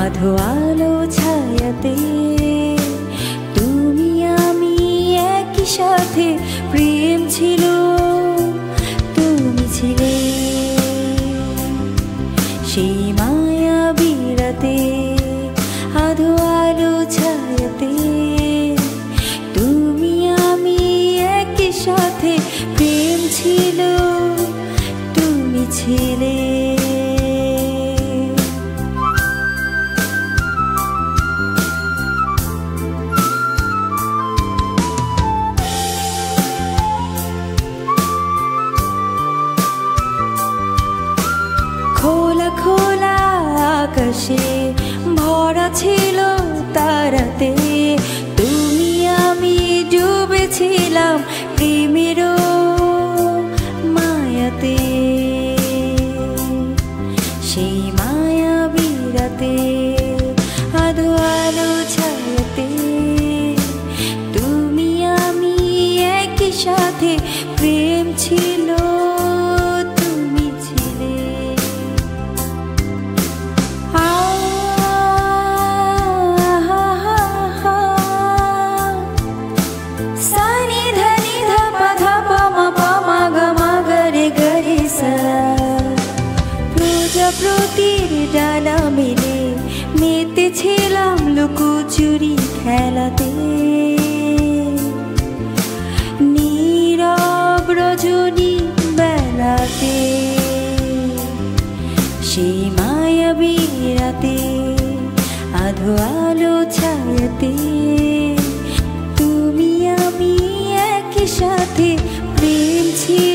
আধো আলো ছায়াতে তুমি আমি একই সাথে, প্রেম ছিল তুমি ছিলে সেই মায়াবী রাতে। আধো আলো ছায়াতে তুমি আমি একই সাথে, প্রেম ছিল তুমি ছিলে। খোলা খোলা আকাশে ভরা ছিল তারাতে, তুমি আমি ডুবেছিলাম প্রেমের মায়াতে। সেই মায়াবী রাতে আধো আলো ছায়াতে তুমি আমি একই সাথে, প্রেম ছিল তুমি ছিলে। প্রজাপতির ডানা মেলে মেতেছিলাম লুকোচুরি খেলাতে, নীরব রজনী বেলাতে। সেই মায়াবী রাতে আধো আলো ছায়াতে তুমি আমি একই সাথে, প্রেম ছিল